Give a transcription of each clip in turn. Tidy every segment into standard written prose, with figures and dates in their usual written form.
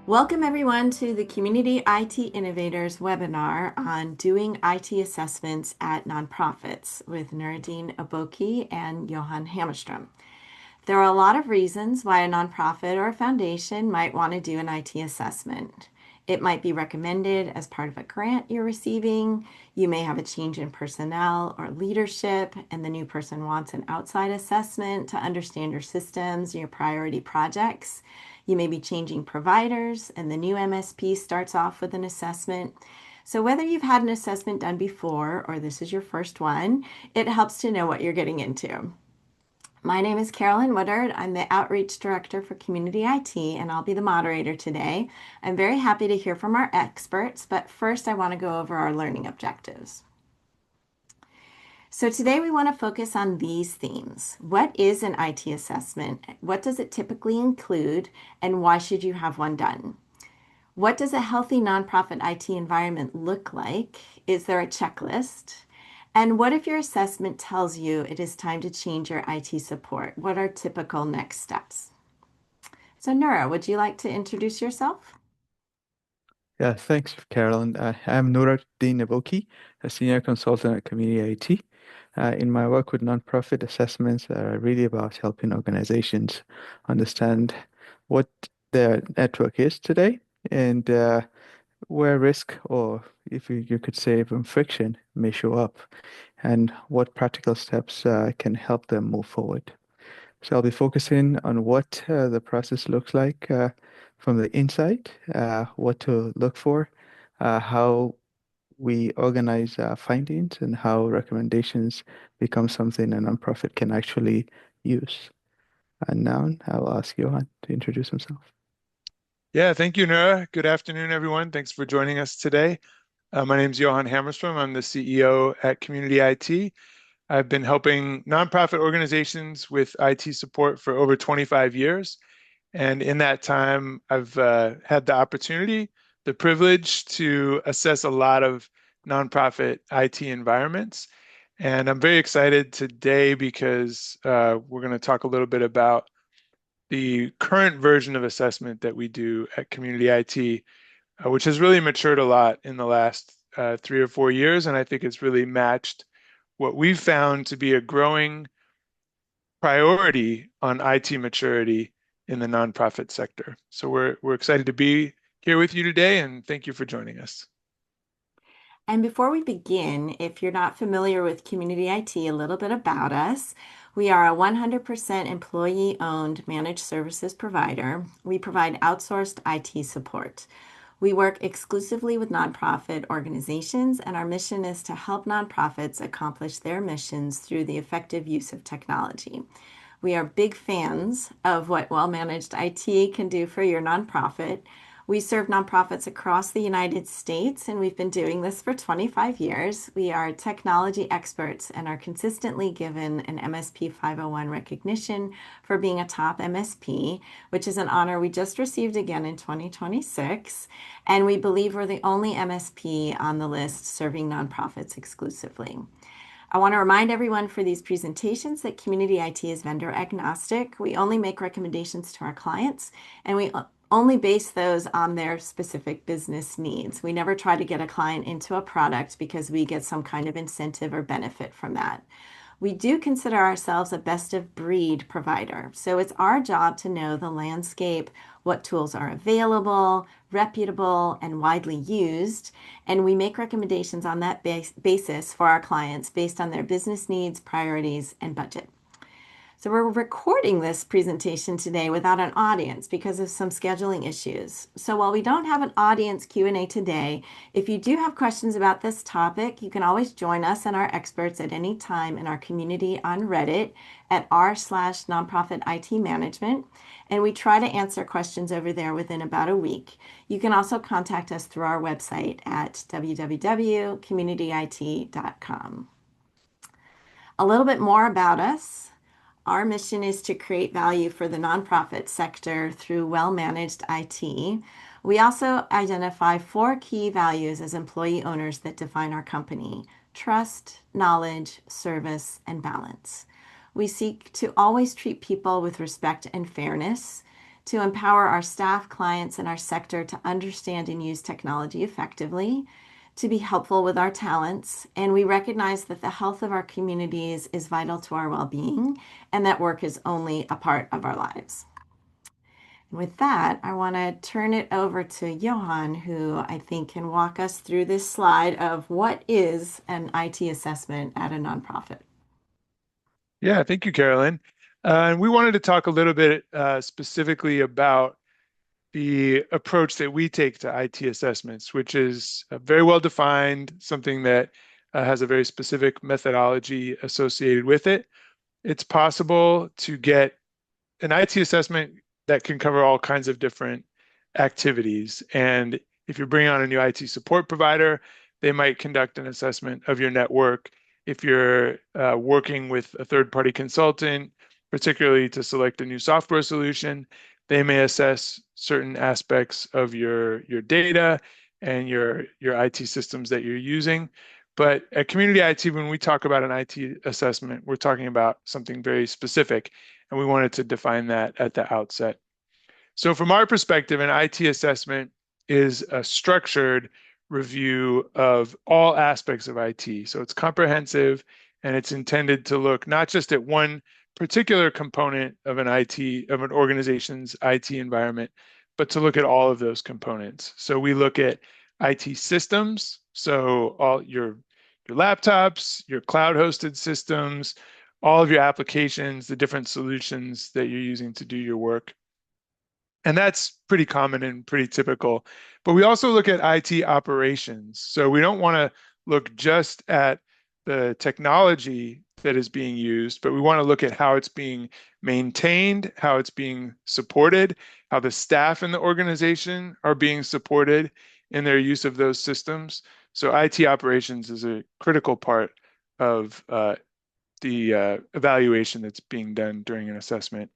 Welcome everyone to the Community IT Innovators webinar on doing IT assessments at nonprofits with Nuradeen Aboki and Johan Hammerstrom. There are a lot of reasons why a nonprofit or a foundation might want to do an IT assessment. It might be recommended as part of a grant you're receiving. You may have a change in personnel or leadership, and the new person wants an outside assessment to understand your systems and your priority projects. You may be changing providers, and the new MSP starts off with an assessment. So, whether you've had an assessment done before or this is your first one, it helps to know what you're getting into. My name is Carolyn Woodard. I'm the Outreach Director for Community IT, and I'll be the moderator today. I'm very happy to hear from our experts, but first I want to go over our learning objectives. So today we want to focus on these themes. What is an IT assessment? What does it typically include? And why should you have one done? What does a healthy nonprofit IT environment look like? Is there a checklist? And what if your assessment tells you it is time to change your IT support? What are typical next steps? So, Nura, would you like to introduce yourself? Yeah, thanks, Carolyn. I'm Nuradeen Aboki, a senior consultant at Community IT. In my work with nonprofit assessments, really about helping organizations understand what their network is today and where risk, or if you could say even friction, may show up, and what practical steps can help them move forward. So I'll be focusing on what the process looks like from the inside, what to look for, how we organize findings, and how recommendations become something a nonprofit can actually use. And now I will ask Johan to introduce himself. Yeah, thank you, Nora. Good afternoon, everyone. Thanks for joining us today. My name is Johan Hammerstrom. I'm the CEO at Community IT. I've been helping nonprofit organizations with IT support for over 25 years. And in that time, I've had the opportunity, the privilege to assess a lot of nonprofit IT environments. And I'm very excited today because we're going to talk a little bit about the current version of assessment that we do at Community IT, which has really matured a lot in the last 3 or 4 years. And I think it's really matched what we've found to be a growing priority on IT maturity in the nonprofit sector. So we're excited to be here with you today, and thank you for joining us. And before we begin, if you're not familiar with Community IT, a little bit about us. We are a 100% employee-owned managed services provider. We provide outsourced IT support. We work exclusively with nonprofit organizations, and our mission is to help nonprofits accomplish their missions through the effective use of technology. We are big fans of what well-managed IT can do for your nonprofit. We serve nonprofits across the United States, and we've been doing this for 25 years. We are technology experts and are consistently given an MSP 501 recognition for being a top MSP, which is an honor we just received again in 2026. And we believe we're the only MSP on the list serving nonprofits exclusively. I want to remind everyone for these presentations that Community IT is vendor agnostic. We only make recommendations to our clients, and we only base those on their specific business needs. We never try to get a client into a product because we get some kind of incentive or benefit from that. We do consider ourselves a best of breed provider. So it's our job to know the landscape, what tools are available, reputable, and widely used. And we make recommendations on that basis for our clients based on their business needs, priorities, and budget. So we're recording this presentation today without an audience because of some scheduling issues. So while we don't have an audience Q&A today, if you do have questions about this topic, you can always join us and our experts at any time in our community on Reddit at r/nonprofit IT management. And we try to answer questions over there within about a week. You can also contact us through our website at www.communityit.com. A little bit more about us. Our mission is to create value for the nonprofit sector through well-managed IT. We also identify 4 key values as employee owners that define our company: trust, knowledge, service, and balance. We seek to always treat people with respect and fairness, to empower our staff, clients, and our sector to understand and use technology effectively, to be helpful with our talents. And we recognize that the health of our communities is vital to our well-being, and that work is only a part of our lives. With that, I want to turn it over to Johan, who I think can walk us through this slide of what is an IT assessment at a nonprofit. Yeah, thank you, Carolyn. And we wanted to talk a little bit specifically about the approach that we take to IT assessments, which is very well defined, something that has a very specific methodology associated with it. It's possible to get an IT assessment that can cover all kinds of different activities. And if you're bringing on a new IT support provider, they might conduct an assessment of your network. If you're working with a third-party consultant, particularly to select a new software solution, they may assess certain aspects of your data and your IT systems that you're using. But at Community IT, when we talk about an IT assessment, we're talking about something very specific, and we wanted to define that at the outset. So from our perspective, an IT assessment is a structured review of all aspects of IT. So it's comprehensive, and it's intended to look not just at one particular component of an organization's IT environment, but to look at all of those components. So we look at IT systems, so all your laptops, your cloud-hosted systems, all of your applications, the different solutions that you're using to do your work. And that's pretty common and pretty typical. But we also look at IT operations. So we don't want to look just at the technology that is being used, but we want to look at how it's being maintained, how it's being supported, how the staff in the organization are being supported in their use of those systems. So IT operations is a critical part of the evaluation that's being done during an assessment.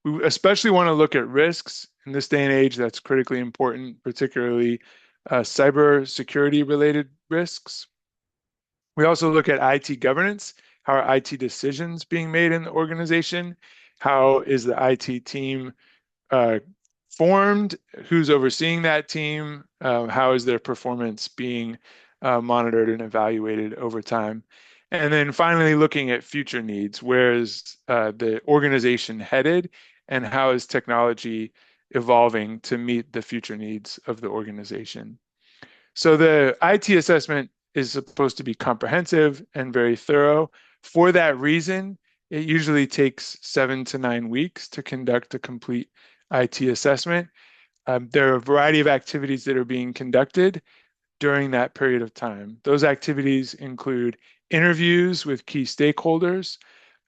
We especially want to look at risks in this day and age. That's critically important, particularly cyber security related risks. We also look at IT governance. How are IT decisions being made in the organization? How is the IT team formed? Who's overseeing that team? How is their performance being monitored and evaluated over time? And then finally, looking at future needs. Where is the organization headed, and how is technology evolving to meet the future needs of the organization? So the IT assessment is supposed to be comprehensive and very thorough. For that reason, it usually takes 7 to 9 weeks to conduct a complete IT assessment. There are a variety of activities that are being conducted during that period of time. Those activities include interviews with key stakeholders,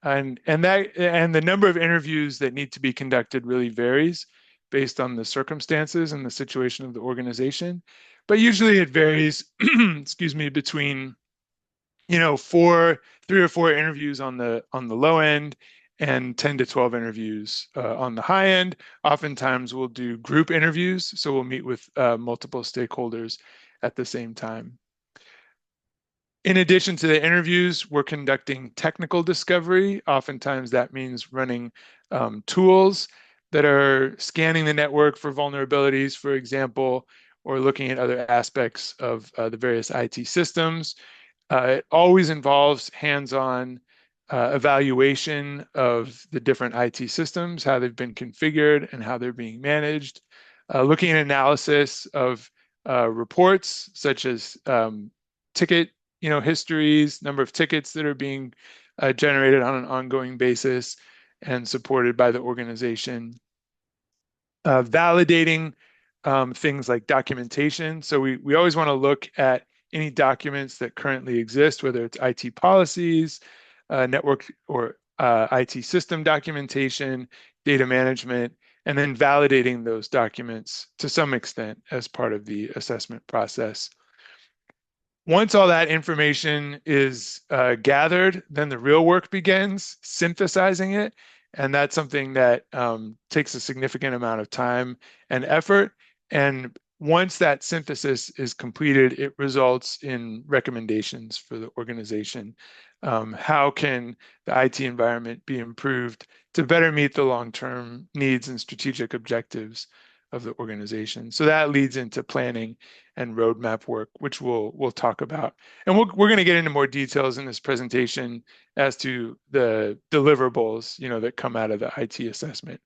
and the number of interviews that need to be conducted really varies based on the circumstances and the situation of the organization. But usually it varies, excuse me, between 3 or 4 interviews on the low end and 10 to 12 interviews on the high end. Oftentimes we'll do group interviews, so we'll meet with multiple stakeholders at the same time. In addition to the interviews, we're conducting technical discovery. Oftentimes that means running tools that are scanning the network for vulnerabilities, for example, or looking at other aspects of the various IT systems. It always involves hands-on evaluation of the different IT systems, how they've been configured and how they're being managed. Looking at analysis of reports such as ticket histories, number of tickets that are being generated on an ongoing basis and supported by the organization. Validating things like documentation. So we always want to look at any documents that currently exist, whether it's IT policies, network or IT system documentation, data management, and then validating those documents to some extent as part of the assessment process. Once all that information is gathered, then the real work begins, synthesizing it. And that's something that takes a significant amount of time and effort. And once that synthesis is completed, it results in recommendations for the organization How can the IT environment be improved to better meet the long-term needs and strategic objectives of the organization? So that leads into planning and roadmap work, which we'll talk about. And we're going to get into more details in this presentation as to the deliverables, that come out of the IT assessment.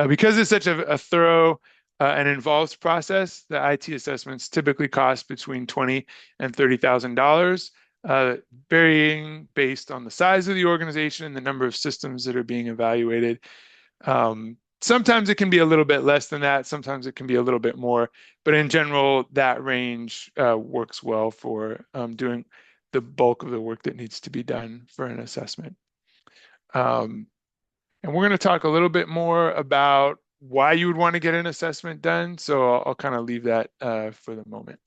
Because it's such a thorough and involved process, the IT assessments typically cost between $20,000 and $30,000, varying based on the size of the organization and the number of systems that are being evaluated. Sometimes it can be a little bit less than that. Sometimes it can be a little bit more. But in general, that range works well for doing the bulk of the work that needs to be done for an assessment. And we're going to talk a little bit more about why you would want to get an assessment done. So I'll kind of leave that for the moment.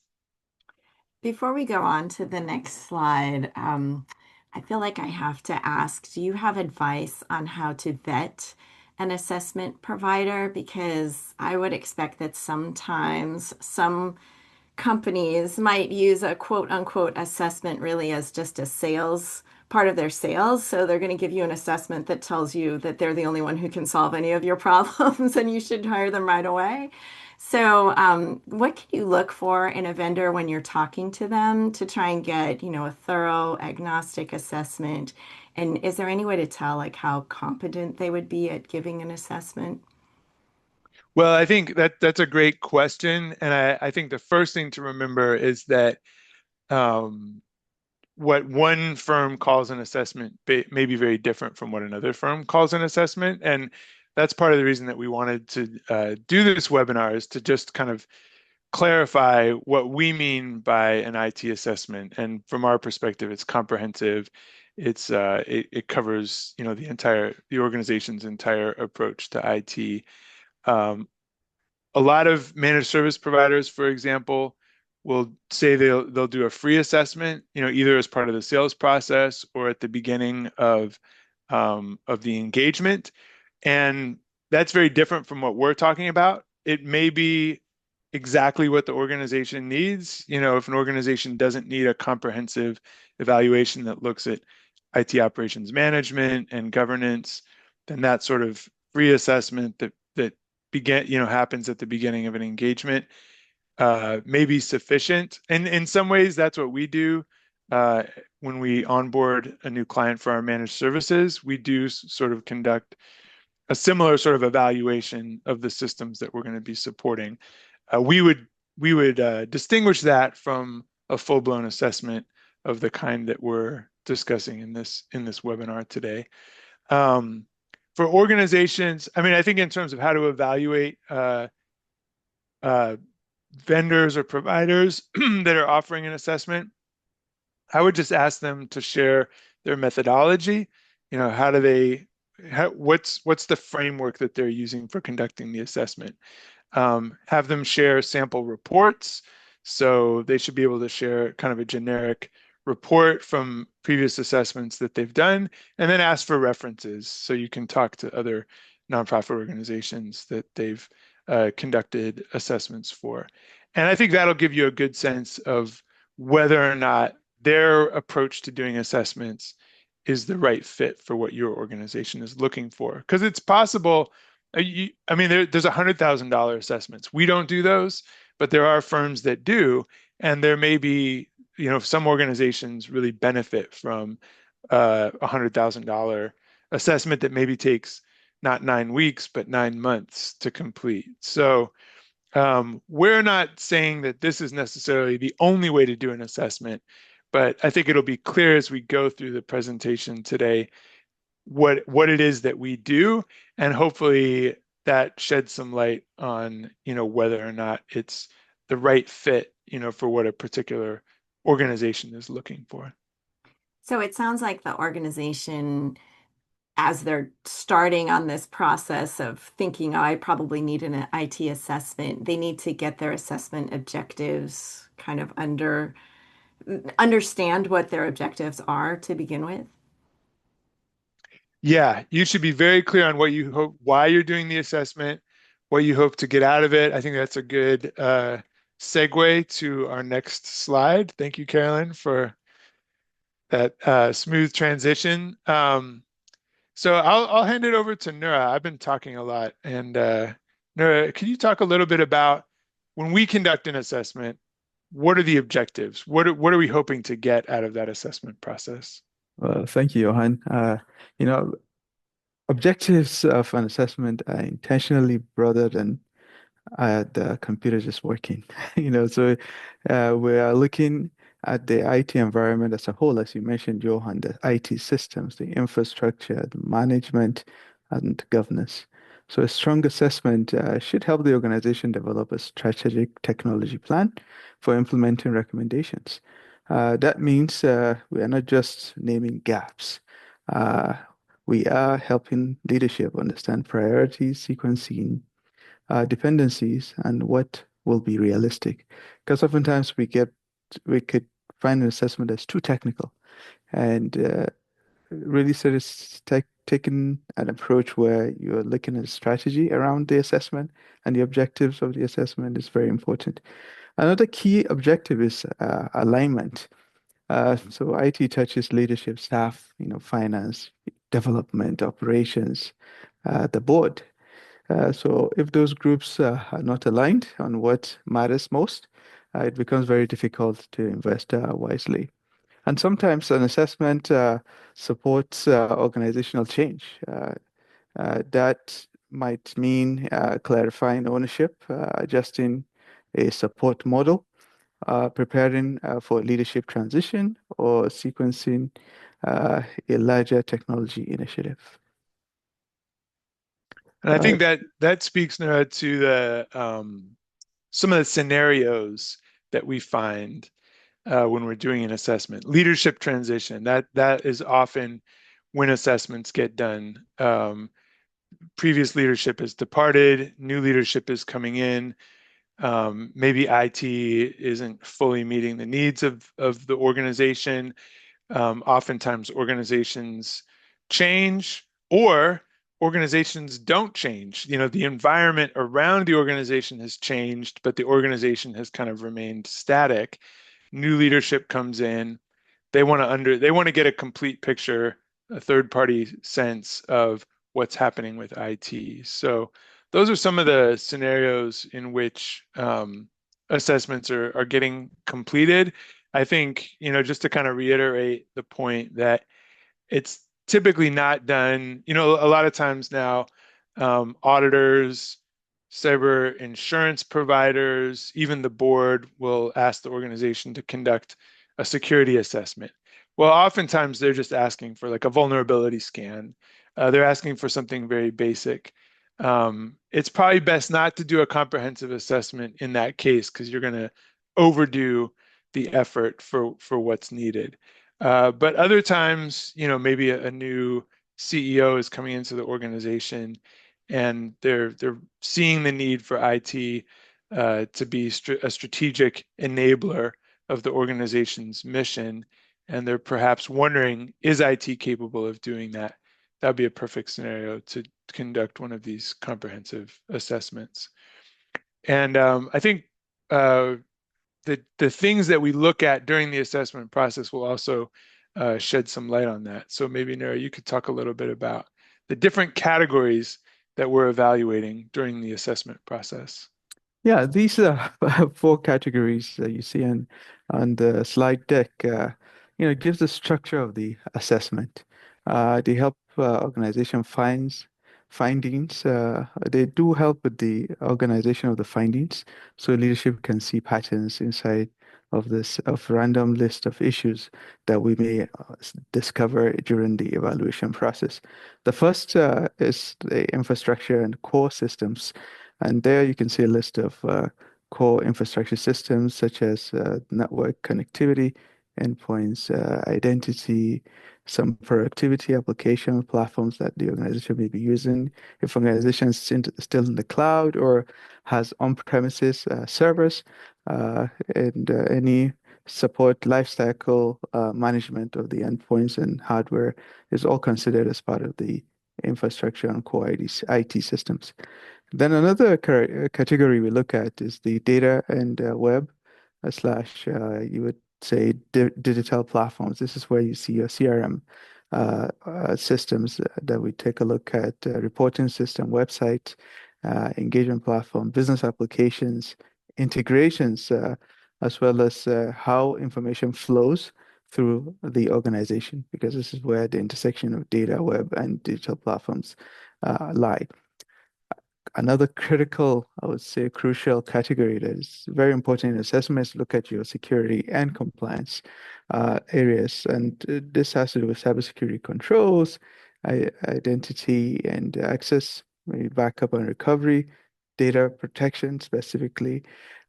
Before we go on to the next slide, I feel like I have to ask, do you have advice on how to vet an assessment provider? Because I would expect that sometimes some companies might use a quote unquote assessment really as just a sales part of their sales. So they're going to give you an assessment that tells you that they're the only one who can solve any of your problems and you should hire them right away. So, what can you look for in a vendor when you're talking to them to try and get, a thorough agnostic assessment? And is there any way to tell like how competent they would be at giving an assessment? Well, I think that's a great question. And I think the first thing to remember is that um, what one firm calls an assessment may be very different from what another firm calls an assessment. And that's part of the reason that we wanted to do this webinar, is to just kind of clarify what we mean by an IT assessment. And from our perspective, it's comprehensive. It covers, the organization's entire approach to IT. Um, a lot of managed service providers, for example, will say they'll do a free assessment, either as part of the sales process or at the beginning of the engagement. And that's very different from what we're talking about. It may be exactly what the organization needs. If an organization doesn't need a comprehensive evaluation that looks at IT operations management and governance, then that sort of free assessment that happens at the beginning of an engagement may be sufficient. And in some ways, that's what we do when we onboard a new client for our managed services. We do sort of conduct a similar sort of evaluation of the systems that we're going to be supporting. We would distinguish that from a full-blown assessment of the kind that we're discussing in this webinar today. For organizations, I mean, I think in terms of how to evaluate vendors or providers that are offering an assessment, I would just ask them to share their methodology. What's the framework that they're using for conducting the assessment? Have them share sample reports. So they should be able to share kind of a generic report from previous assessments that they've done, and then ask for references so you can talk to other nonprofit organizations that they've conducted assessments for. And I think that'll give you a good sense of whether or not their approach to doing assessments is the right fit for what your organization is looking for. Because it's possible, I mean, there's $100,000 assessments. We don't do those, but there are firms that do. And there may be, some organizations really benefit from a $100,000 assessment that maybe takes not 9 weeks, but 9 months to complete. So we're not saying that this is necessarily the only way to do an assessment, but I think it'll be clear as we go through the presentation today what it is that we do, and hopefully that sheds some light on whether or not it's the right fit for what a particular organization is looking for. So it sounds like the organization, as they're starting on this process of thinking, oh, I probably need an IT assessment, they need to get their assessment objectives kind of understand what their objectives are to begin with. Yeah, you should be very clear on what you hope, why you're doing the assessment, what you hope to get out of it. I think that's a good segue to our next slide. Thank you, Carolyn, for smooth transition. So I'll hand it over to Nura. I've been talking a lot, and Nura, can you talk a little bit about when we conduct an assessment, what are the objectives? What are we hoping to get out of that assessment process? Well, thank you, Johan. You know, objectives of an assessment are intentionally broader than the computer just working. So we are looking at the IT environment as a whole, as you mentioned, Johan, the IT systems, the infrastructure, the management, and governance. So a strong assessment should help the organization develop a strategic technology plan for implementing recommendations. That means we are not just naming gaps. Uh, we are helping leadership understand priorities, sequencing, dependencies, and what will be realistic. Because oftentimes we could find an assessment that's too technical, and really sort of taking an approach where you're looking at a strategy around the assessment and the objectives of the assessment is very important. Another key objective is alignment. So IT touches leadership, staff, finance, development, operations, the board. So if those groups are not aligned on what matters most, it becomes very difficult to invest wisely. And sometimes an assessment supports organizational change. That might mean clarifying ownership, adjusting a support model, preparing for leadership transition, or sequencing a larger technology initiative. And I think that speaks, Nura, to the some of the scenarios that we find when we're doing an assessment. Leadership transition, that is often when assessments get done. Previous leadership has departed, new leadership is coming in. Maybe IT isn't fully meeting the needs of the organization. Oftentimes organizations change or organizations don't change. The environment around the organization has changed, but the organization has kind of remained static. New leadership comes in. They want to get a complete picture, a third party sense of what's happening with IT. So those are some of the scenarios in which assessments are getting completed. I think, just to kind of reiterate the point that it's typically not done, a lot of times now, auditors, cyber insurance providers, even the board will ask the organization to conduct a security assessment. Well, oftentimes they're just asking for like a vulnerability scan. They're asking for something very basic. It's probably best not to do a comprehensive assessment in that case because you're going to overdo the effort for what's needed. But other times, maybe a new CEO is coming into the organization and they're seeing the need for IT to be a strategic enabler of the organization's mission, and they're perhaps wondering, is IT capable of doing that? That would be a perfect scenario to conduct one of these comprehensive assessments. And I think the things that we look at during the assessment process will also shed some light on that. So maybe, Nara, you could talk a little bit about the different categories that we're evaluating during the assessment process. Yeah, these are four categories that you see on the slide deck. Gives the structure of the assessment. They help organization findings. They do help with the organization of the findings, so leadership can see patterns inside of random list of issues that we may discover during the evaluation process. The first is the infrastructure and core systems. And there you can see a list of core infrastructure systems such as network connectivity, endpoints, identity, some productivity application platforms that the organization may be using. If organization is still in the cloud or has on-premises servers, and any support lifecycle management of the endpoints and hardware is all considered as part of the infrastructure and core IT systems. Then another category we look at is the data and web slash you would say, digital platforms. This is where you see your CRM systems that we take a look at, reporting system, website, engagement platform, business applications, integrations, as well as how information flows through the organization, because this is where the intersection of data, web, and digital platforms lie. Another critical, I would say, crucial category that is very important in assessments, look at your security and compliance areas. And this has to do with cybersecurity controls, identity and access, maybe backup and recovery, data protection specifically,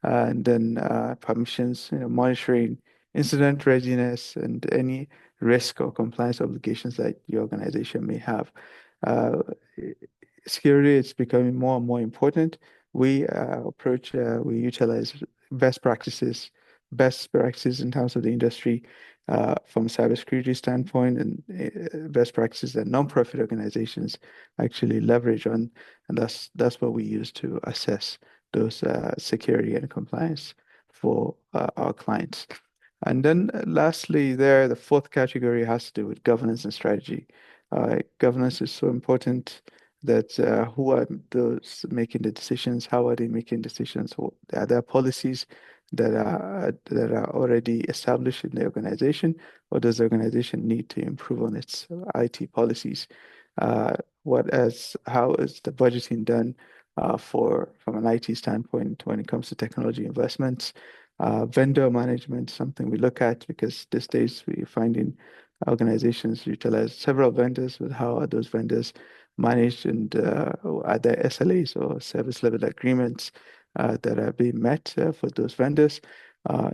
and then permissions, monitoring, incident readiness, and any risk or compliance obligations that your organization may have. Uh, Security is becoming more and more important. We utilize best practices in terms of the industry from a cybersecurity standpoint, and best practices that nonprofit organizations actually leverage on, and that's what we use to assess those security and compliance for our clients. And then lastly, the fourth category has to do with governance and strategy. Governance is so important that who are those making the decisions? How are they making decisions? Are there policies that are already established in the organization, or does the organization need to improve on its IT policies? How is the budgeting done from an IT standpoint when it comes to technology investments? Vendor management, something we look at because these days we're finding organizations utilize several vendors, but how are those vendors managed, and are there SLAs or service level agreements that are being met for those vendors?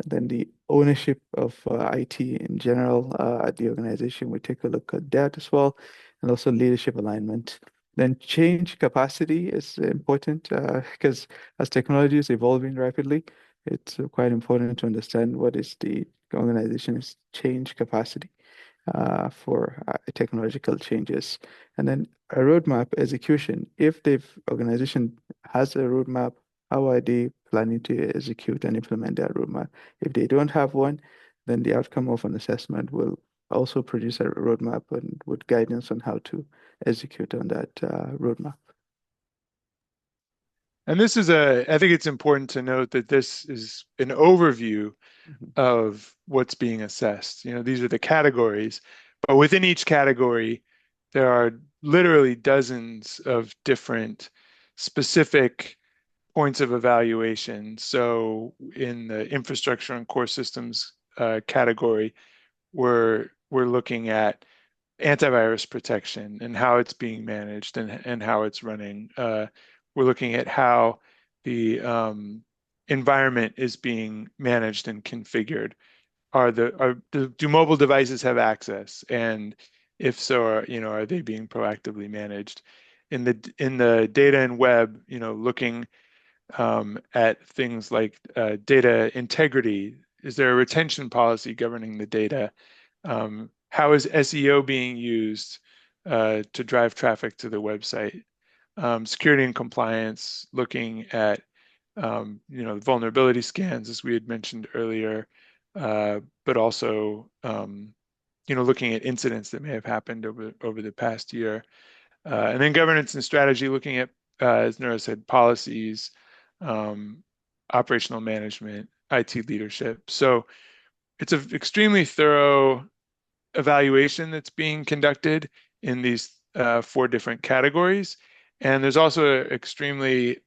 Then the ownership of IT in general at the organization, we take a look at that as well, and also leadership alignment. Then change capacity is important because as technology is evolving rapidly, it's quite important to understand what is the organization's change capacity for technological changes. And then a roadmap execution. If the organization has a roadmap, how are they planning to execute and implement that roadmap? If they don't have one, then the outcome of an assessment will also produce a roadmap and with guidance on how to execute on that roadmap. And I think it's important to note that this is an overview Mhm. of what's being assessed. These are the categories, but within each category, there are literally dozens of different specific points of evaluation. So in the infrastructure and core systems category, we're looking at antivirus protection and how it's being managed and how it's running. We're looking at how the environment is being managed and configured. Do mobile devices have access? And if so, are they being proactively managed? In the data and web, looking at things like data integrity. Is there a retention policy governing the data? How is SEO being used to drive traffic to the website? Security and compliance, looking at vulnerability scans, as we had mentioned earlier, but also looking at incidents that may have happened over the past year. And then governance and strategy, looking at, as Nura said, policies, um, operational management, IT leadership. So it's an extremely thorough evaluation that's being conducted in these four different categories. And there's also an extremely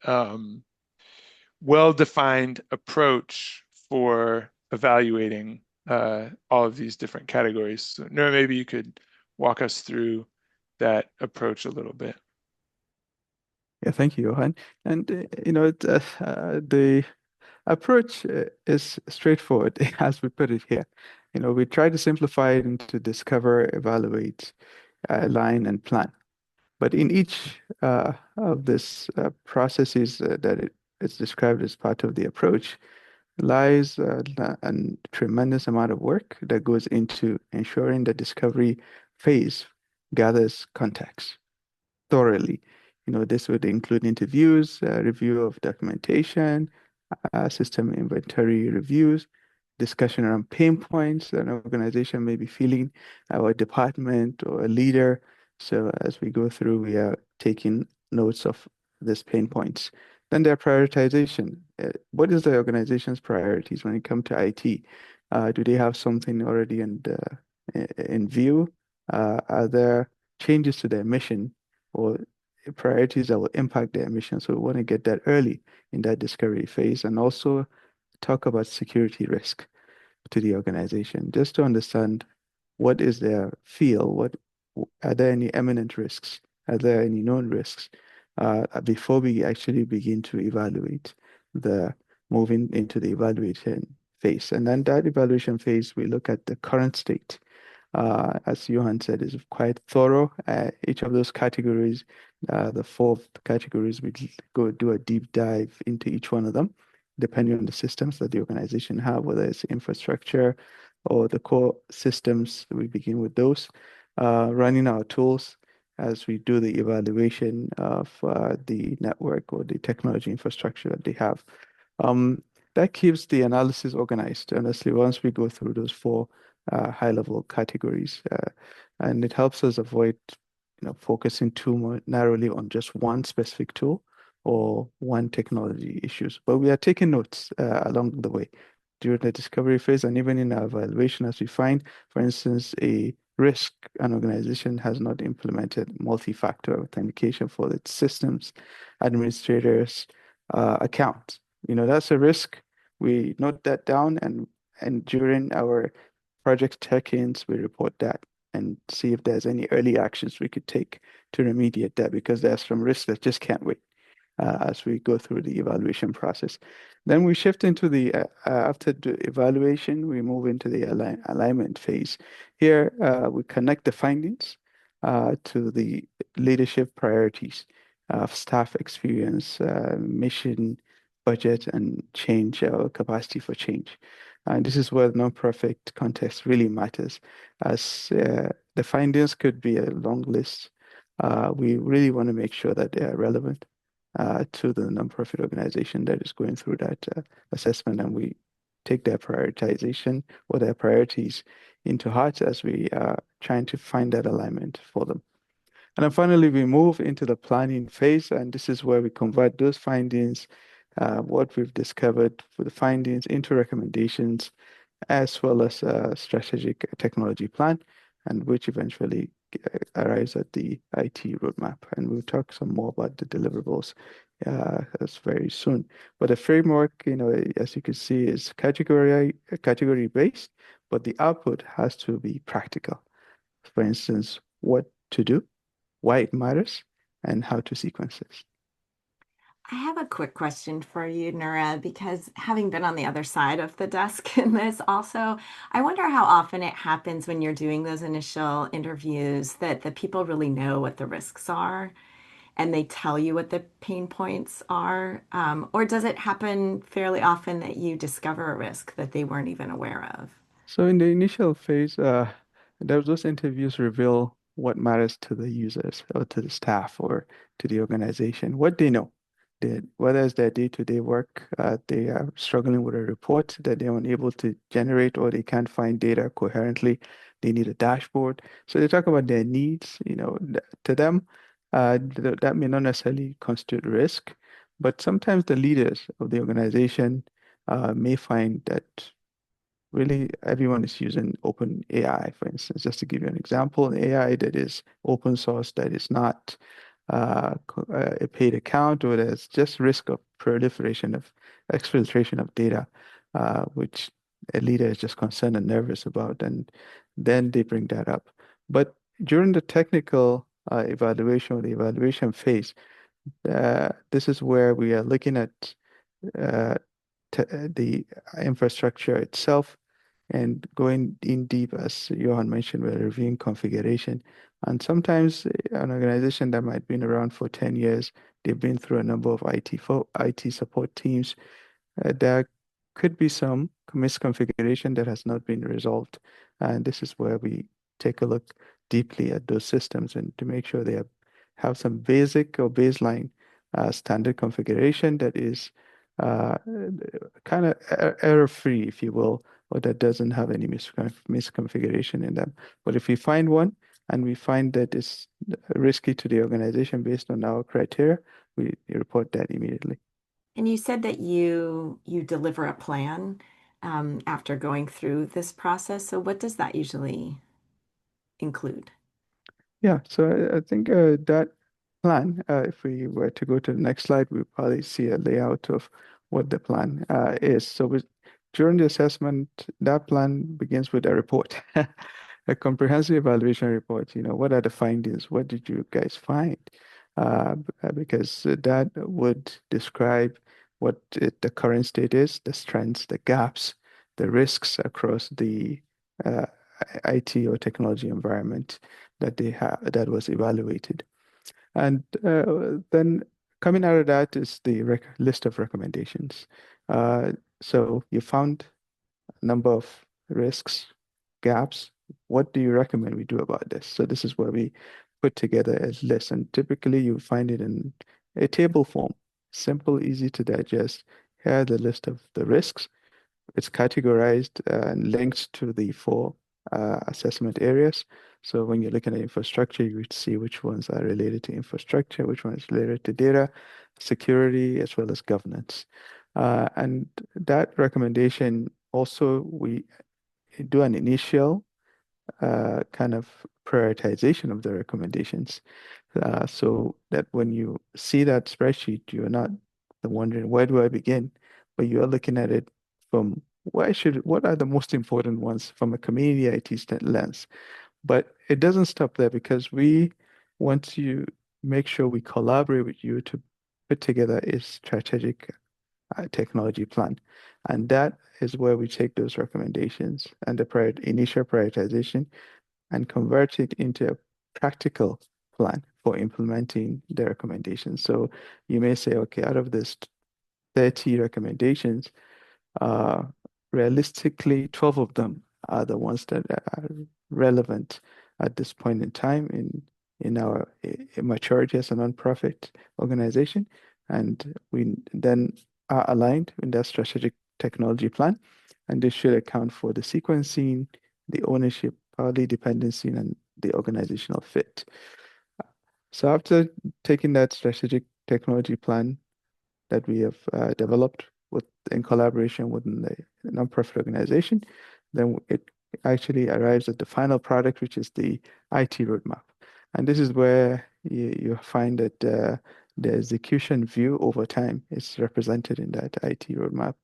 well-defined approach for evaluating all of these different categories. So, Nura, maybe you could walk us through that approach a little bit. Yeah, thank you, Johan. And the approach is straightforward, as we put it here. We try to simplify it into discover, evaluate, align, and plan. But in each of these processes it's described as part of the approach lies a tremendous amount of work that goes into ensuring the discovery phase gathers context thoroughly. This would include interviews, review of documentation, system inventory reviews, discussion around pain points that an organization may be feeling, our department or a leader. So as we go through, we are taking notes of these pain points. Then their prioritization. What is the organization's priorities when it comes to IT? Do they have something already in view? Are there changes to their mission or priorities that will impact their mission? So we want to get that early in that discovery phase, and also talk about security risk to the organization, just to understand what is their feel, what are there any imminent risks, are there any known risks, before we actually begin to evaluate the moving into the evaluation phase. And then that evaluation phase, we look at the current state. As Johan said, is quite thorough. Each of those categories, the four categories, we go do a deep dive into each one of them, depending on the systems that the organization have, whether it's infrastructure or the core systems. We begin with those, running our tools as we do the evaluation of the network or the technology infrastructure that they have. Um, that keeps the analysis organized, honestly, once we go through those four high-level categories. And it helps us avoid, focusing too more narrowly on just one specific tool or one technology issues. But we are taking notes along the way during the discovery phase and even in our evaluation as we find, for instance, a risk an organization has not implemented multi-factor authentication for its systems, administrators, accounts. That's a risk. We note that down, and during our project check-ins, we report that and see if there's any early actions we could take to remediate that, because there's some risks that just can't wait as we go through the evaluation process. Then we shift into after the evaluation, we move into the alignment phase. Here, we connect the findings to the leadership priorities of staff experience, mission, budget, and change, capacity for change. And this is where the nonprofit context really matters, as the findings could be a long list. We really want to make sure that they are relevant to the nonprofit organization that is going through that assessment, and we take their prioritization or their priorities into heart as we are trying to find that alignment for them. And then finally, we move into the planning phase, and this is where we convert those findings, what we've discovered for the findings, into recommendations, as well as a strategic technology plan, and which eventually arrives at the IT roadmap. And we'll talk some more about the deliverables as very soon. But the framework, as you can see, is category based, but the output has to be practical. For instance, what to do, why it matters, and how to sequence this. I have a quick question for you, Nura, because having been on the other side of the desk in this also, I wonder how often it happens when you're doing those initial interviews that the people really know what the risks are and they tell you what the pain points are. Or does it happen fairly often that you discover a risk that they weren't even aware of? So in the initial phase, those interviews reveal what matters to the users or to the staff or to the organization, what they know. Whether it's their day-to-day work, they are struggling with a report that they're unable to generate, or they can't find data coherently. They need a dashboard. So they talk about their needs, to them, that may not necessarily constitute risk, but sometimes the leaders of the organization may find that really everyone is using open AI, for instance, just to give you an example, an AI that is open source, that is not a paid account, or there's just risk of proliferation of exfiltration of data, which a leader is just concerned and nervous about, and then they bring that up. But during the technical evaluation or the evaluation phase, this is where we are looking at uh, the infrastructure itself and going in deep, as Johan mentioned, we're reviewing configuration. And sometimes an organization that might have been around for 10 years, they've been through a number of IT support teams. There could be some misconfiguration that has not been resolved. And this is where we take a look deeply at those systems and to make sure have some basic or baseline standard configuration that is uh, kind of error-free, if you will, or that doesn't have any misconfiguration in them. But if we find one and we find that it's risky to the organization based on our criteria, we report that immediately. And you said that you deliver a plan after going through this process. So what does that usually include? Yeah, so I think that plan, if we were to go to the next slide, we'll probably see a layout of what the plan is. So during the assessment, that plan begins with a report, a comprehensive evaluation report. What are the findings? What did you guys find? Because that would describe what the current state is, the strengths, the gaps, the risks across the uh, IT or technology environment that was evaluated. And then coming out of that is the list of recommendations. Uh, so you found a number of risks, gaps. What do you recommend we do about this? So this is where we put together a list, and typically you find it in a table form, simple, easy to digest. Here are the list of the risks. It's categorized and linked to the four assessment areas. So when you're looking at infrastructure, you would see which ones are related to infrastructure, which ones related to data, security, as well as governance. And that recommendation also, we do an initial kind of prioritization of the recommendations. So that when you see that spreadsheet, you're not wondering, where do I begin? But you're looking at it from what are the most important ones from a community IT lens? But it doesn't stop there because we want to make sure we collaborate with you to put together a strategic technology plan. And that is where we take those recommendations and the initial prioritization and convert it into a practical plan for implementing the recommendations. So you may say, okay, out of this 30 recommendations, uh, realistically, 12 of them are the ones that are relevant at this point in time in our maturity as a nonprofit organization. And we then are aligned in that strategic technology plan. And this should account for the sequencing, the ownership, poly dependency, and the organizational fit. So after taking that strategic technology plan that we have developed in collaboration with the nonprofit organization, then it actually arrives at the final product, which is the IT roadmap. And this is where you find that the execution view over time is represented in that IT roadmap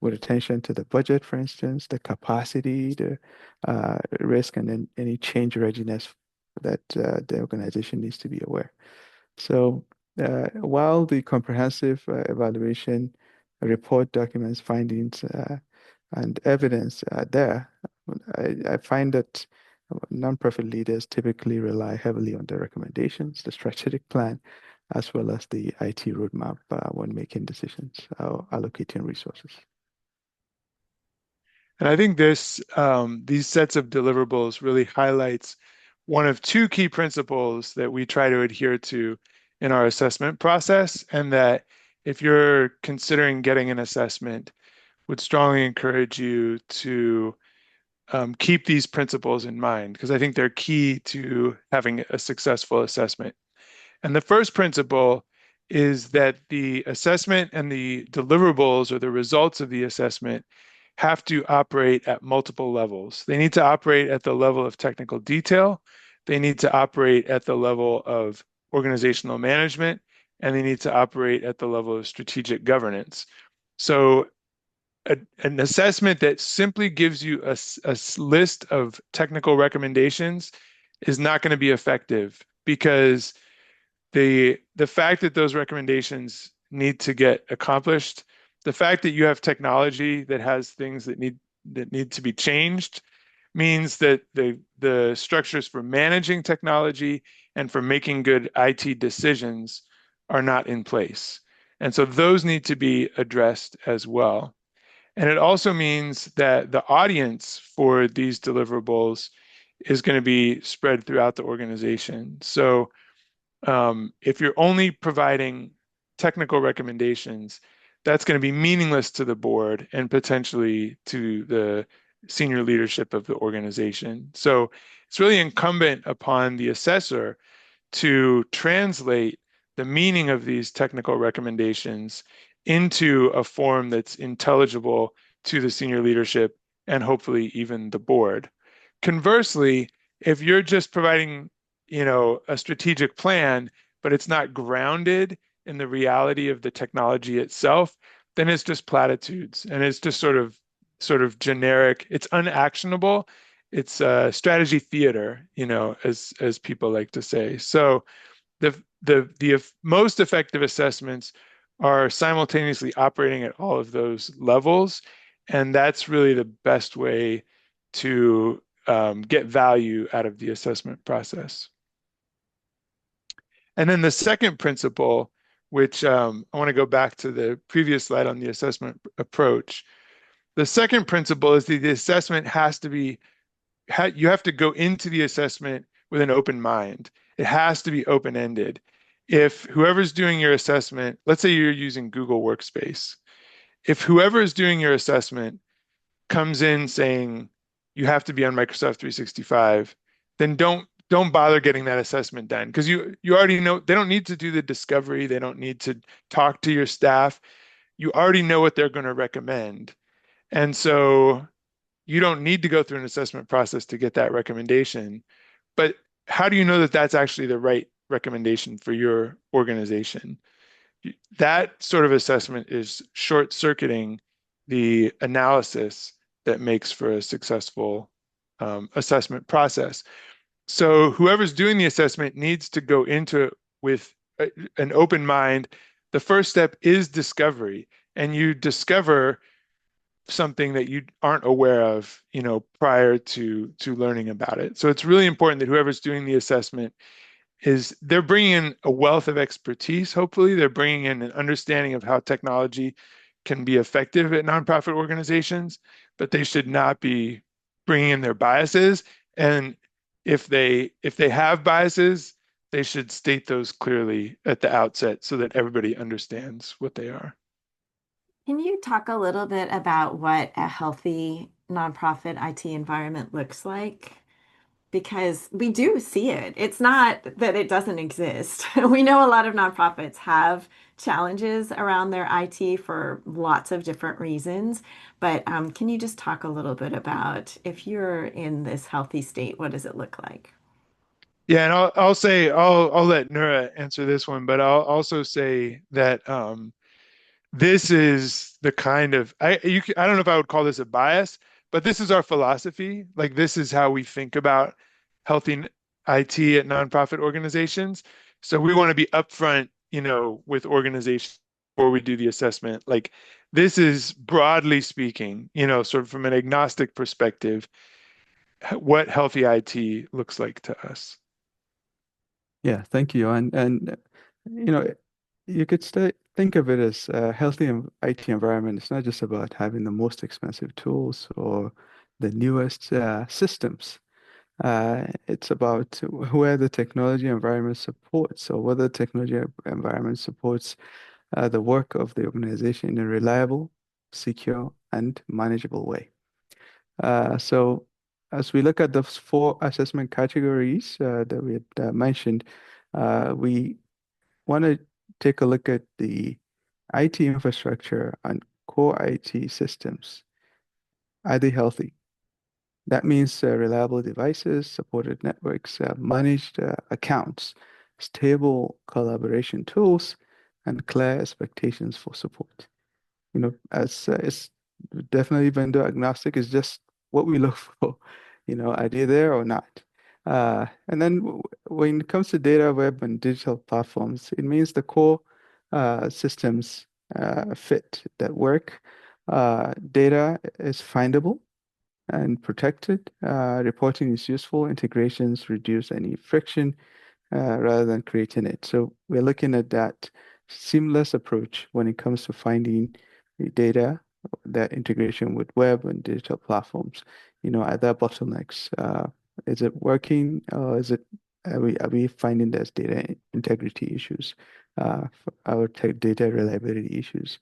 with attention to the budget, for instance, the capacity, the risk, and then any change readiness that the organization needs to be aware. So while the comprehensive evaluation report documents findings and evidence are there, I find that nonprofit leaders typically rely heavily on the recommendations, the strategic plan, as well as the IT roadmap when making decisions or allocating resources. And I think these sets of deliverables really highlights one of two key principles that we try to adhere to in our assessment process, and that if you're considering getting an assessment, would strongly encourage you to keep these principles in mind, because I think they're key to having a successful assessment. And the first principle is that the assessment and the deliverables or the results of the assessment have to operate at multiple levels. They need to operate at the level of technical detail, they need to operate at the level of organizational management, and they need to operate at the level of strategic governance. So an assessment that simply gives you a list of technical recommendations is not going to be effective, because the fact that those recommendations need to get accomplished, the fact that you have technology that has things that need to be changed, means that the structures for managing technology and for making good IT decisions are not in place. And so those need to be addressed as well. And it also means that the audience for these deliverables is going to be spread throughout the organization. So if you're only providing technical recommendations, that's going to be meaningless to the board and potentially to senior leadership of the organization. So it's really incumbent upon the assessor to translate the meaning of these technical recommendations into a form that's intelligible to the senior leadership and hopefully even the board. Conversely, if you're just providing, a strategic plan, but it's not grounded in the reality of the technology itself, then it's just platitudes and it's just sort of generic. It's unactionable. It's strategy theater, as people like to say. So the most effective assessments are simultaneously operating at all of those levels, and that's really the best way to get value out of the assessment process. And then the second principle, which I want to go back to the previous slide on the assessment approach. The second principle is that the assessment has to be, you have to go into the assessment with an open mind. It has to be open-ended. If whoever's doing your assessment, let's say you're using Google Workspace, if whoever is doing your assessment comes in saying you have to be on Microsoft 365, then don't bother getting that assessment done because you already know they don't need to do the discovery, they don't need to talk to your staff. You already know what they're going to recommend. And so you don't need to go through an assessment process to get that recommendation. But how do you know that that's actually the right recommendation for your organization? That sort of assessment is short-circuiting the analysis that makes for a successful assessment process. So whoever's doing the assessment needs to go into it with an open mind. The first step is discovery, and you discover something that you aren't aware of, prior to learning about it. So it's really important that whoever's doing the assessment they're bringing in a wealth of expertise. Hopefully, they're bringing in an understanding of how technology can be effective at nonprofit organizations, but they should not be bringing in their biases. And if they have biases, they should state those clearly at the outset so that everybody understands what they are. Can you talk a little bit about what a healthy nonprofit IT environment looks like? Because we do see it. It's not that it doesn't exist. We know a lot of nonprofits have challenges around their IT for lots of different reasons. But can you just talk a little bit about if you're in this healthy state, what does it look like? Yeah, and I'll say I'll let Nura answer this one, but I'll also say that this is the kind of I don't know if I would call this a bias, but this is our philosophy. Like this is how we think about healthy IT at nonprofit organizations. So we want to be upfront, with organizations before we do the assessment. Like this is broadly speaking, sort of from an agnostic perspective, what healthy IT looks like to us. Yeah, thank you. And you know, you could think of it as a healthy IT environment. It's not just about having the most expensive tools or the newest systems. It's about where the technology environment supports, or whether the technology environment supports the work of the organization in a reliable, secure, and manageable way. So as we look at those four assessment categories that we had mentioned, we want to take a look at the IT infrastructure and core IT systems. Are they healthy? That means reliable devices, supported networks, managed accounts, stable collaboration tools, and clear expectations for support. As it's definitely vendor agnostic is just what we look for. Are they there or not? And then when it comes to data, web, and digital platforms, it means the core systems fit that work. Data is findable and protected. Reporting is useful. Integrations reduce any friction rather than creating it. So we're looking at that seamless approach when it comes to finding the data, that integration with web and digital platforms. Are there bottlenecks? Is it working, or are we finding there's data integrity issues, our tech data reliability issues?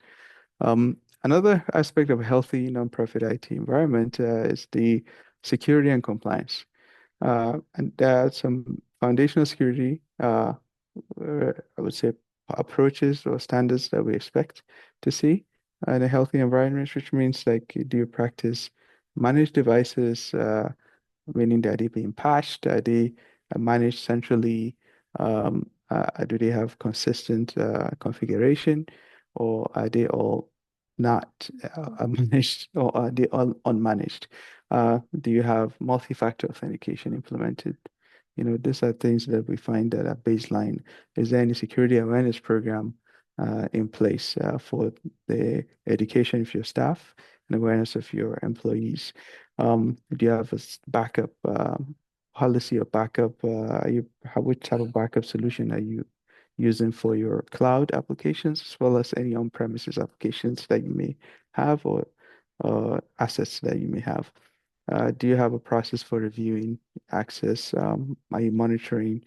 Another aspect of a healthy nonprofit IT environment is the security and compliance. And there are some foundational security, I would say, approaches or standards that we expect to see in a healthy environment, which means like, do you practice managed devices, meaning that they being patched, are they managed centrally, do they have consistent configuration, or are they all not managed, or are they all unmanaged? Do you have multi-factor authentication implemented? These are things that we find that are baseline. Is there any security awareness program in place for the education of your staff and awareness of your employees? Do you have a backup policy or backup? Which type of backup solution are you using for your cloud applications as well as any on-premises applications that you may have or assets that you may have? Do you have a process for reviewing access? Are you monitoring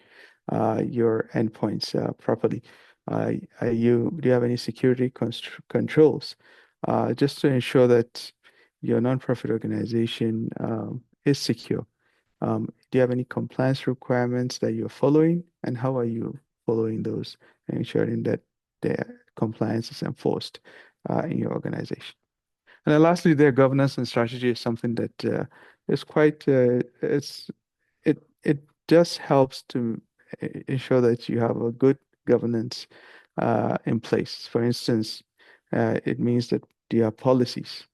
your endpoints properly? Do you have any security controls just to ensure that your nonprofit organization is secure? Do you have any compliance requirements that you're following, and how are you following those and ensuring that the compliance is enforced in your organization? And then lastly, their governance and strategy is something that is quite it just helps to ensure that you have a good governance in place. For instance, it means that you have policies.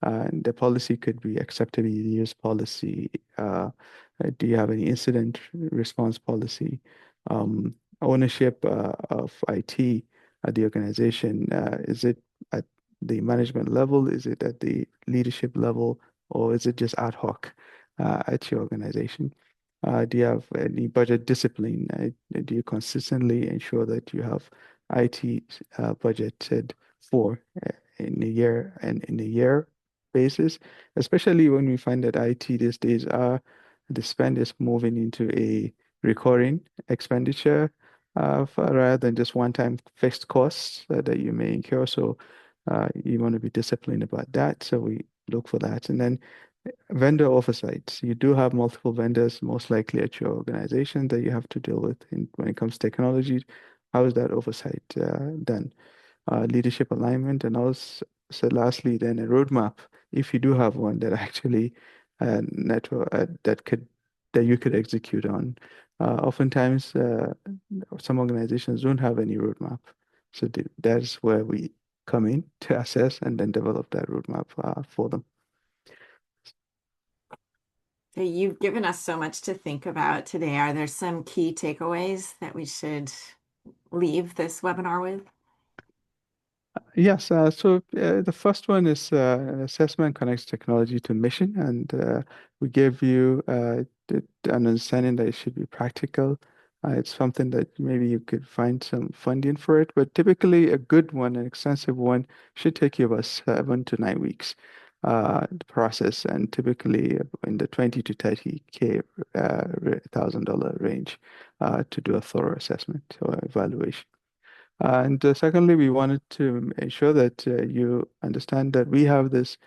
And the policy could be acceptable use policy. Do you have any incident response policy? Ownership of IT at the organization, is it at the management level? Is it at the leadership level? Or is it just ad hoc at your organization? Do you have any budget discipline? Do you consistently ensure that you have IT budgeted for in a year and in a year basis? Especially when we find that IT these days the spend is moving into a recurring expenditure rather than just one-time fixed costs that you may incur. So you want to be disciplined about that. So we look for that. And then vendor oversight. You do have multiple vendors, most likely at your organization, that you have to deal with when it comes to technology. How is that oversight done? Leadership alignment, and also, so lastly, then a roadmap, if you do have one that actually network that you could execute on. Oftentimes, some organizations don't have any roadmap, so that's where we come in to assess and then develop that roadmap for them. So you've given us so much to think about today. Are there some key takeaways that we should leave this webinar with? Yes, the first one is assessment connects technology to mission, and we gave you an understanding that it should be practical. It's something that maybe you could find some funding for it, but typically a good one, an extensive one, should take you about 7 to 9 weeks the process, and typically in the 20 to 30K $1,000 range to do a thorough assessment or evaluation. And secondly, we wanted to ensure that you understand that we have this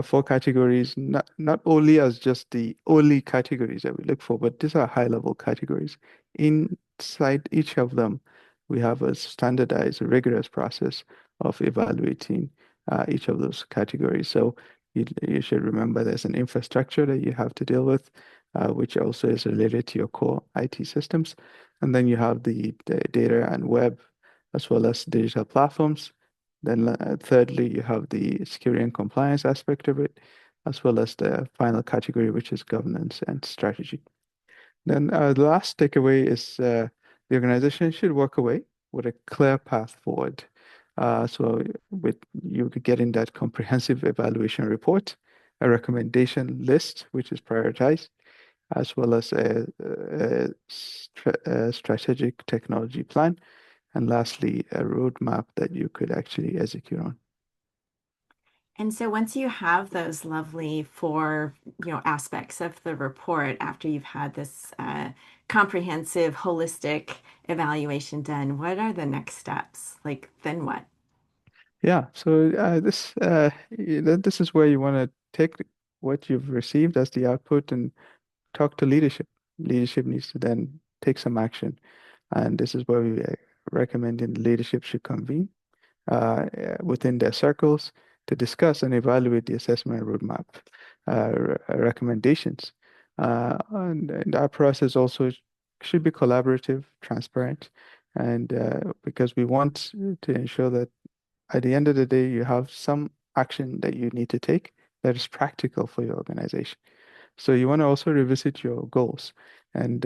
four categories, not only as just the only categories that we look for, but these are high-level categories. Inside each of them, we have a standardized, rigorous process of evaluating each of those categories. So you should remember there's an infrastructure that you have to deal with, which also is related to your core IT systems. And then you have the data and web, as well as digital platforms. Then thirdly, you have the security and compliance aspect of it, as well as the final category, which is governance and strategy. Then the last takeaway is the organization should walk away with a clear path forward. So with you getting that comprehensive evaluation report, a recommendation list, which is prioritized, as well as a strategic technology plan, and lastly, a roadmap that you could actually execute on. And so once you have those lovely four, aspects of the report after you've had this comprehensive, holistic evaluation done, what are the next steps? Like, then what? Yeah, so this is where you want to take what you've received as the output and talk to leadership. Leadership needs to then take some action, and this is where we recommending leadership should convene within their circles to discuss and evaluate the assessment roadmap recommendations. And our process also should be collaborative, transparent, and because we want to ensure that at the end of the day, you have some action that you need to take that is practical for your organization. So you want to also revisit your goals and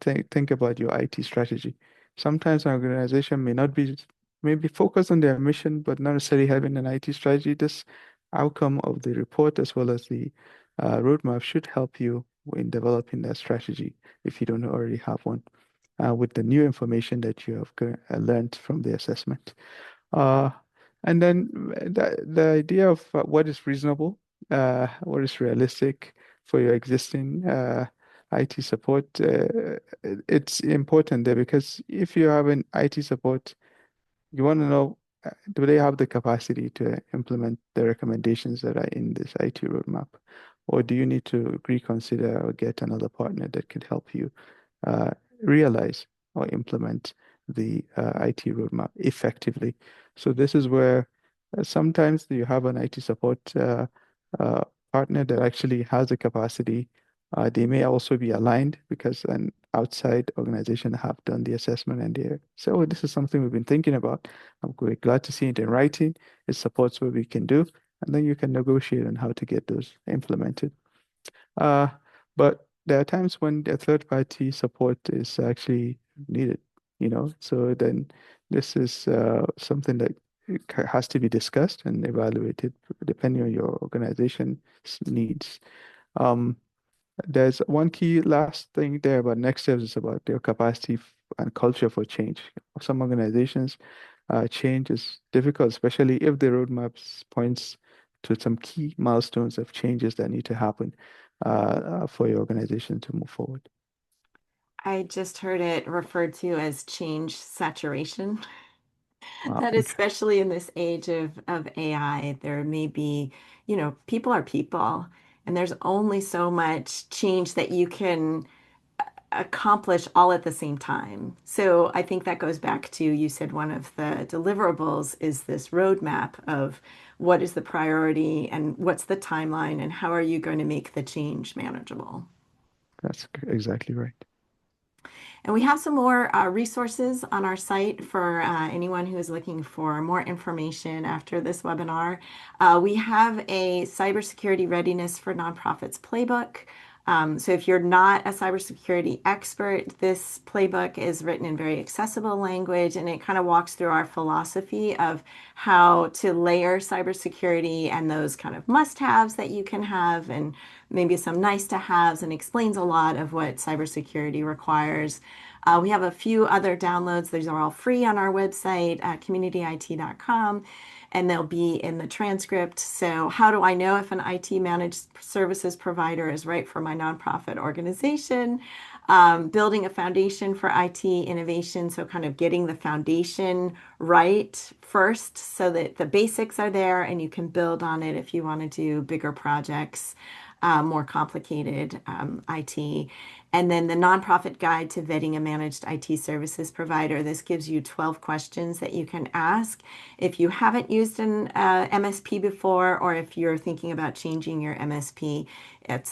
think about your IT strategy. Sometimes an organization may be focused on their mission, but not necessarily having an IT strategy. This outcome of the report as well as the roadmap should help you in developing that strategy if you don't already have one, with the new information that you have learned from the assessment. Uh, and then the idea of what is reasonable, what is realistic for your existing IT support, it's important there because if you have an IT support, you want to know, do they have the capacity to implement the recommendations that are in this IT roadmap? Or do you need to reconsider or get another partner that can help you uh, realize or implement the IT roadmap effectively? So this is where sometimes you have an IT support uh, partner that actually has the capacity. They may also be aligned because an outside organization have done the assessment and they say, oh, this is something we've been thinking about. We're glad to see it in writing. It supports what we can do. And then you can negotiate on how to get those implemented. Uh, but there are times when the third party support is actually needed, so then this is something that has to be discussed and evaluated depending on your organization's needs. Um, there's one key last thing there about next steps is about their capacity and culture for change. Some organizations, change is difficult, especially if the roadmaps points to some key milestones of changes that need to happen for your organization to move forward. I just heard it referred to as change saturation. Wow. That especially in this age of AI, there may be, people are people, and there's only so much change that you can accomplish all at the same time. So I think that goes back to you said one of the deliverables is this roadmap of what is the priority and what's the timeline and how are you going to make the change manageable. That's exactly right. And we have some more resources on our site for anyone who is looking for more information after this webinar. We have a cybersecurity readiness for nonprofits playbook. So if you're not a cybersecurity expert, this playbook is written in very accessible language and it kind of walks through our philosophy of how to layer cybersecurity and those kind of must-haves that you can have and maybe some nice to haves and explains a lot of what cybersecurity requires. We have a few other downloads. These are all free on our website at communityit.com and they'll be in the transcript. So, how do I know if an IT managed services provider is right for my nonprofit organization? Building a foundation for IT innovation. So, kind of getting the foundation right first so that the basics are there and you can build on it if you want to do bigger projects, more complicated IT. And then the nonprofit guide to vetting a managed IT services provider. This gives you 12 questions that you can ask. If you haven't used an MSP before, or if you're thinking about changing your MSP,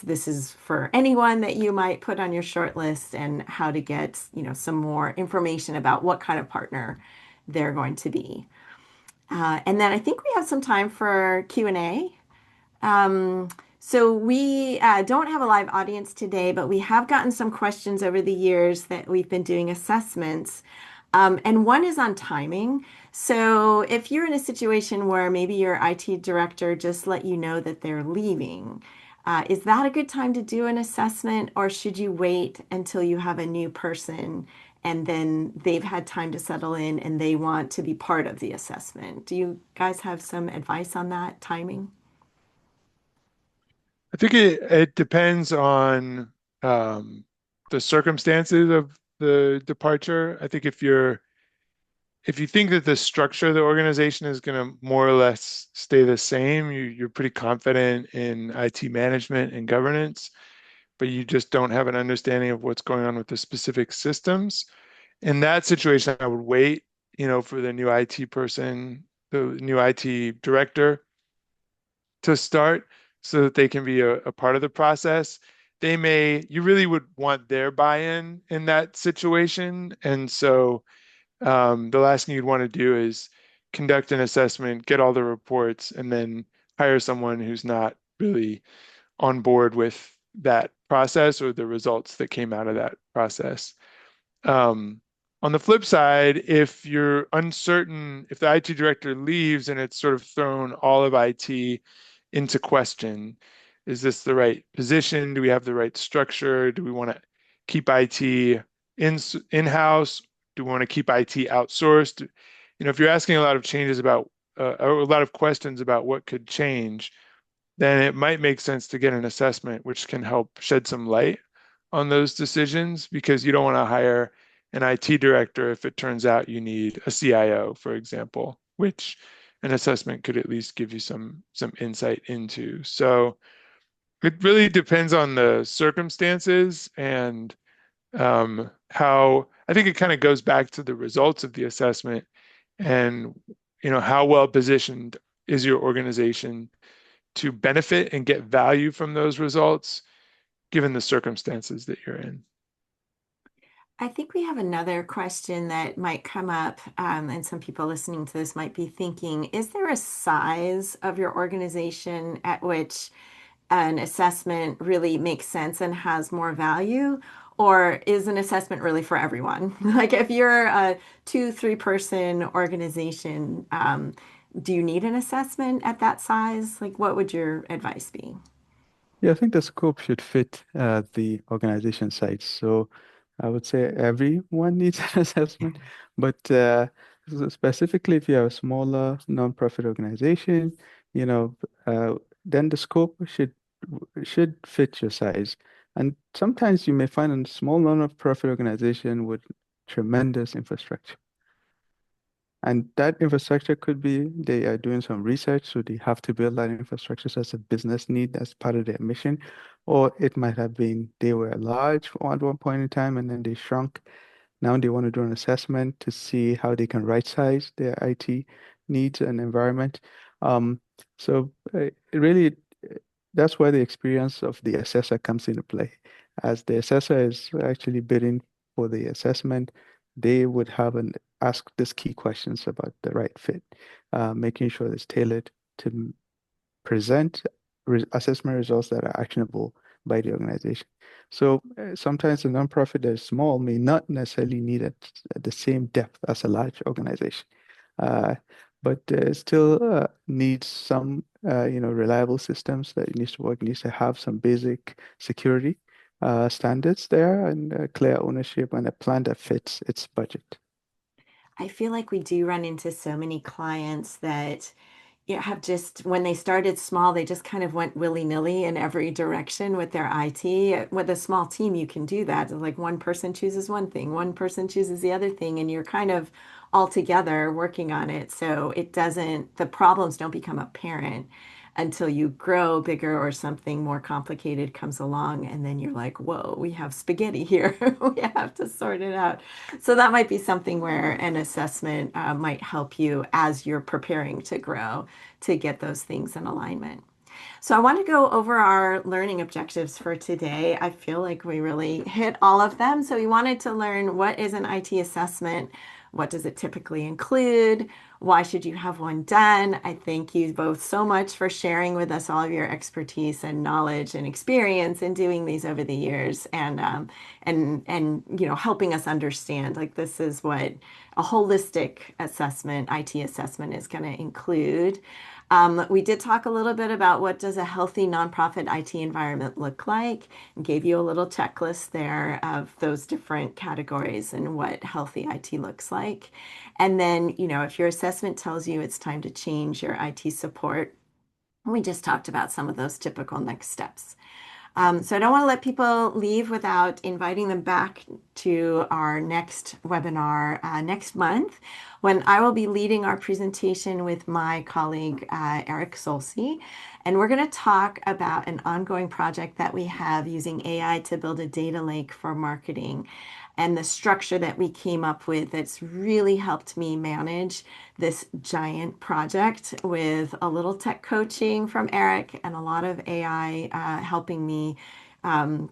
this is for anyone that you might put on your short list and how to get, some more information about what kind of partner they're going to be. And then I think we have some time for Q&A. Um, so we don't have a live audience today, but we have gotten some questions over the years that we've been doing assessments. And one is on timing. So if you're in a situation where maybe your IT director just let you know that they're leaving, is that a good time to do an assessment, or should you wait until you have a new person and then they've had time to settle in and they want to be part of the assessment? Do you guys have some advice on that timing? I think it depends on um, the circumstances of the departure. I think if you're if you think that the structure of the organization is going to more or less stay the same, you're pretty confident in IT management and governance, but you just don't have an understanding of what's going on with the specific systems. In that situation, I would wait, for the new IT person, the new IT director to start so that they can be a part of the process. You really would want their buy-in in that situation. And so the last thing you'd want to do is conduct an assessment, get all the reports, and then hire someone who's not really on board with that process or the results that came out of that process. Um, on the flip side, if you're uncertain, if the IT director leaves and it's sort of thrown all of IT into question, is this the right position? Do we have the right structure? Do we want to keep IT in-house? Do we want to keep IT outsourced? If you're asking a lot of changes about, or a lot of questions about what could change, then it might make sense to get an assessment which can help shed some light on those decisions, because you don't want to hire an IT director if it turns out you need a CIO, for example, which an assessment could at least give you some insight into. So it really depends on the circumstances and how I think it kind of goes back to the results of the assessment and how well positioned is your organization to benefit and get value from those results, given the circumstances that you're in. I think we have another question that might come up, and some people listening to this might be thinking, is there a size of your organization at which an assessment really makes sense and has more value? Or is an assessment really for everyone? Like if you're a 2, 3 person organization, do you need an assessment at that size? Like what would your advice be? Yeah, I think the scope should fit the organization size. So I would say everyone needs an assessment, but specifically if you have a smaller nonprofit organization, you know, then the scope should fit your size. And sometimes you may find a small nonprofit organization with tremendous infrastructure. And that infrastructure could be they are doing some research, so they have to build that infrastructure as a business need as part of their mission. Or it might have been they were large at one point in time and then they shrunk. Now they want to do an assessment to see how they can right size their IT needs and environment. So really, that's where the experience of the assessor comes into play. As the assessor is actually bidding for the assessment, they would have an ask this key questions about the right fit, making sure it's tailored to present assessment results that are actionable by the organization. So sometimes a nonprofit that is small may not necessarily need it at the same depth as a large organization, uh, but still needs some reliable systems that it needs to work. It needs to have some basic security standards there and clear ownership and a plan that fits its budget. I feel like we do run into so many clients that have just, when they started small, they just kind of went willy-nilly in every direction with their IT. With a small team, you can do that. Like one person chooses one thing, one person chooses the other thing, and you're kind of all together working on it. So the problems don't become apparent until you grow bigger or something more complicated comes along. And then you're like, whoa, we have spaghetti here. We have to sort it out. So that might be something where an assessment might help you as you're preparing to grow to get those things in alignment. So I want to go over our learning objectives for today. I feel like we really hit all of them. So we wanted to learn, what is an IT assessment? What does it typically include? Why should you have one done? I thank you both so much for sharing with us all of your expertise and knowledge and experience in doing these over the years, and helping us understand, like, this is what a holistic assessment, IT assessment, is going to include. We did talk a little bit about what does a healthy nonprofit IT environment look like, and gave you a little checklist there of those different categories and what healthy IT looks like. And then, if your assessment tells you it's time to change your IT support, we just talked about some of those typical next steps. So I don't want to let people leave without inviting them back to our next webinar next month. when I will be leading our presentation with my colleague, Eric Solsi. And we're going to talk about an ongoing project that we have using AI to build a data lake for marketing and the structure that we came up with that's really helped me manage this giant project with a little tech coaching from Eric and a lot of AI helping me um,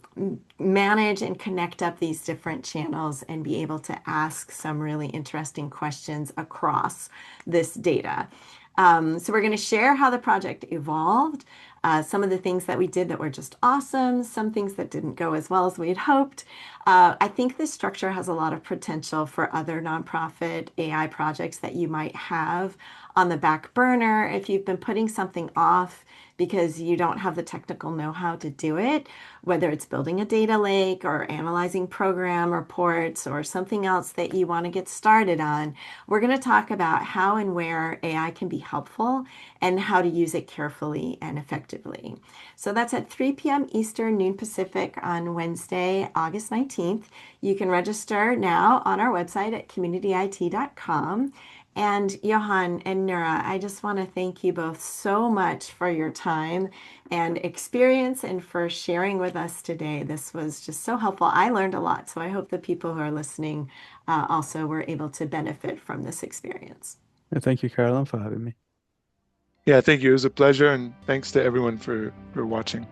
manage and connect up these different channels and be able to ask some really interesting questions across this data. So we're going to share how the project evolved, some of the things that we did that were just awesome, some things that didn't go as well as we had hoped. I think this structure has a lot of potential for other nonprofit AI projects that you might have on the back burner if you've been putting something off because you don't have the technical know-how to do it, whether it's building a data lake or analyzing program reports or something else that you want to get started on. We're going to talk about how and where AI can be helpful and how to use it carefully and effectively. So that's at 3 p.m. Eastern, noon Pacific on Wednesday, August 19th. You can register now on our website at communityit.com. And Johan and Nura, I just want to thank you both so much for your time and experience and for sharing with us today. This was just so helpful. I learned a lot, so I hope the people who are listening also were able to benefit from this experience. And thank you, Carolyn, for having me. Yeah, thank you. It was a pleasure, and thanks to everyone for watching.